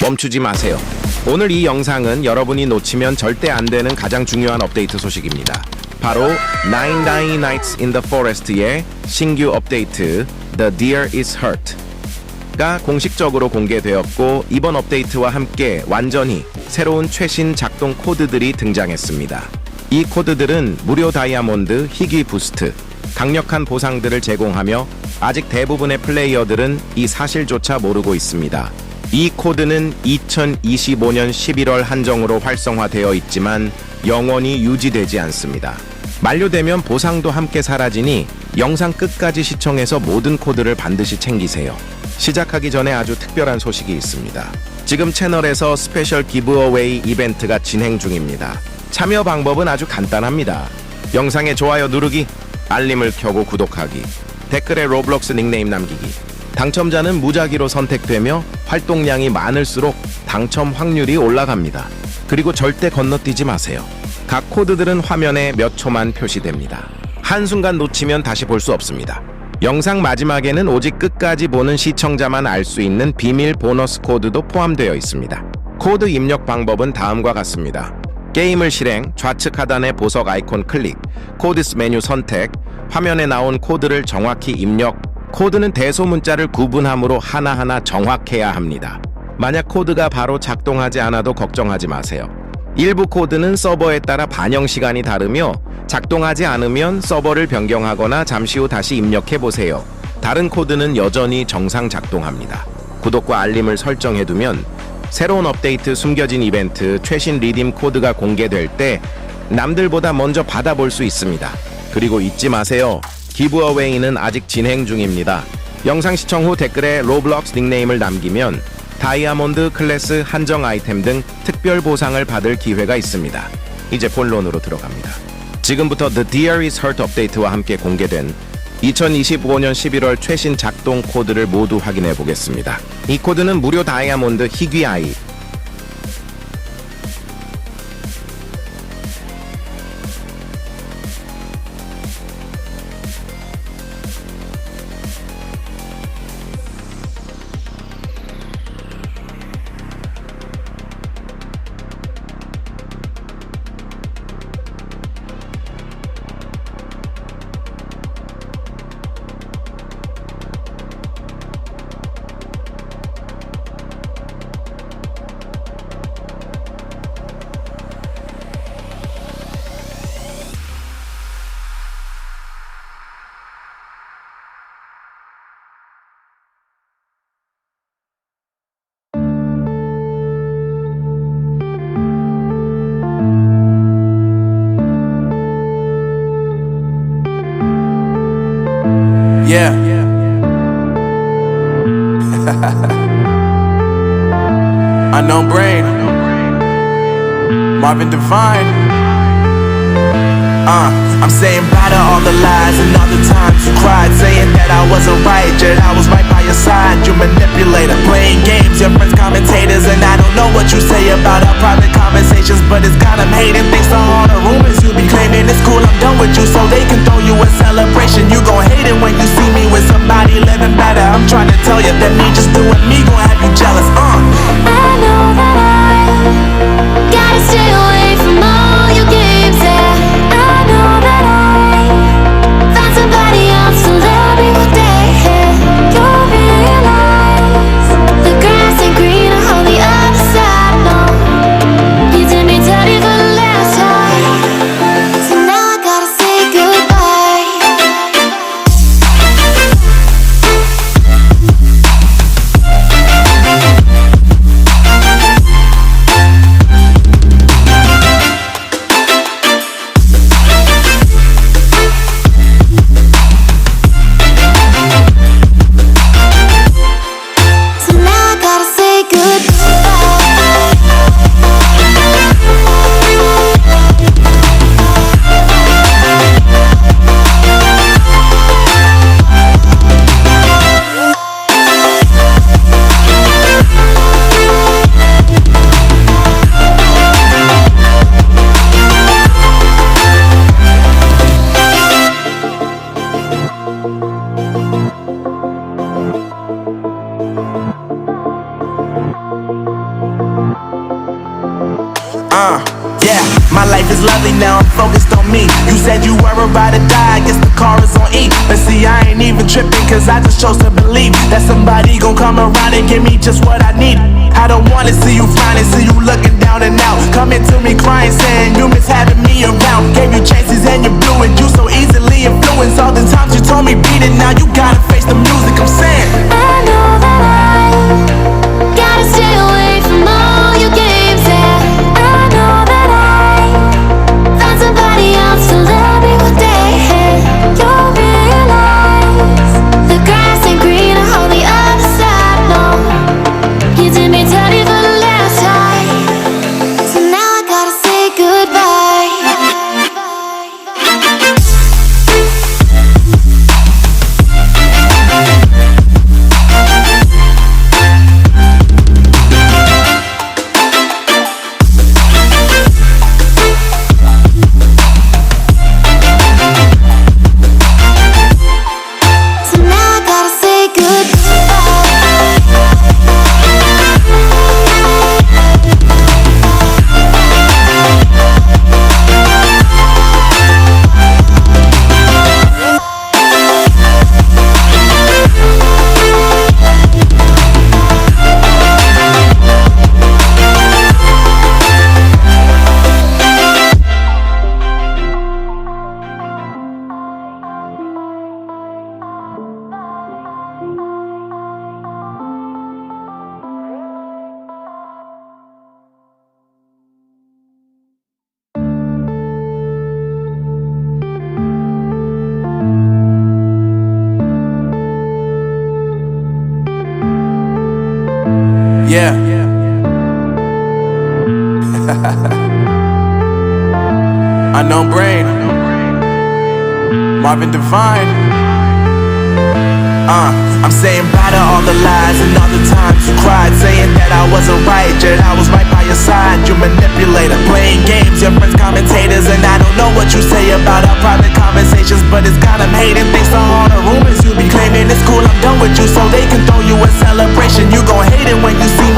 멈추지 마세요. 오늘 이 영상은 여러분이 놓치면 절대 안 되는 가장 중요한 업데이트 소식입니다. 바로 99 Nights in the Forest의 신규 업데이트 The Deer is Hurt 가 공식적으로 공개되었고, 이번 업데이트와 함께 완전히 새로운 최신 작동 코드들이 등장했습니다. 이 코드들은 무료 다이아몬드, 희귀 부스트, 강력한 보상들을 제공하며 아직 대부분의 플레이어들은 이 사실조차 모르고 있습니다. 이 코드는 2025년 11월 한정으로 활성화되어 있지만 영원히 유지되지 않습니다. 만료되면 보상도 함께 사라지니 영상 끝까지 시청해서 모든 코드를 반드시 챙기세요. 시작하기 전에 아주 특별한 소식이 있습니다. 지금 채널에서 스페셜 기브어웨이 이벤트가 진행 중입니다. 참여 방법은 아주 간단합니다. 영상에 좋아요 누르기, 알림을 켜고 구독하기, 댓글에 로블록스 닉네임 남기기. 당첨자는 무작위로 선택되며 활동량이 많을수록 당첨 확률이 올라갑니다. 그리고 절대 건너뛰지 마세요. 각 코드들은 화면에 몇 초만 표시됩니다. 한순간 놓치면 다시 볼 수 없습니다. 영상 마지막에는 오직 끝까지 보는 시청자만 알 수 있는 비밀 보너스 코드도 포함되어 있습니다. 코드 입력 방법은 다음과 같습니다. 게임을 실행, 좌측 하단의 보석 아이콘 클릭, 코드스 메뉴 선택, 화면에 나온 코드를 정확히 입력. 코드는 대소문자를 구분함으로 하나하나 정확해야 합니다. 만약 코드가 바로 작동하지 않아도 걱정하지 마세요. 일부 코드는 서버에 따라 반영 시간이 다르며 작동하지 않으면 서버를 변경하거나 잠시 후 다시 입력해보세요. 다른 코드는 여전히 정상 작동합니다. 구독과 알림을 설정해두면 새로운 업데이트, 숨겨진 이벤트, 최신 리딤 코드가 공개될 때 남들보다 먼저 받아볼 수 있습니다. 그리고 잊지 마세요. 기브어웨이는 아직 진행 중입니다. 영상 시청 후 댓글에 로블록스 닉네임을 남기면 다이아몬드 클래스 한정 아이템 등 특별 보상을 받을 기회가 있습니다. 이제 본론으로 들어갑니다. 지금부터 The Deer is Hurt 업데이트와 함께 공개된 2025년 11월 최신 작동 코드를 모두 확인해 보겠습니다. 이 코드는 무료 다이아몬드 희귀 아이, Yeah. Unknown Brain, Marvin Devine. I'm saying bye to all the lies and all the times you cried, saying that I wasn't right, yet I was right by your side. You manipulator, playing games, your friends commentators, and I don't know what you say about our private conversations, but it's got them hating. Thanks to all the rumors you be claiming, it's cool, I'm done with you, so they can throw you a celebration. You gon' hate it when you see me with somebody living better. I'm trying to tell you that me just doing me gon' have you jealous. I know that I gotta stay away from all your games, yeah. I know that I found somebody else to love me one day, yeah. You'll realize the grass ain't greener on the other side, no. You did me dirty for the last time, so now I gotta say goodbye. Yeah, my life is lovely now, I'm focused on me. You said you were about to die, I guess the car is on E. But see, I ain't even tripping, cause I just chose to believe that somebody gon' come around and give me just what I need. I don't wanna see you frowning, see you looking down and out, coming to me crying, saying you miss having me around. Gave you chances and you blew it, you so easily influenced. All the times you told me beat it, now you gotta face the music, I'm saying I know that I gotta stay away from all your games, yeah. I know that I found somebody else to love me one day. You'll realize the grass ain't greener on the other side, no. You did me dirty for the last time, so now I gotta say goodbye. So now I gotta say Yeah. Unknown Brain, Marvin Devine. I'm saying bye to all the lies and all the times you cried, saying that I wasn't right, yet I was right by your side. You manipulator, playing games, your friends commentators, and I don't know what you say about our private conversations, but it's got them hating. Thanks to all the rumors you be claiming, it's cool, I'm done with you, so they can throw you a celebration. You gon' hate it when you see me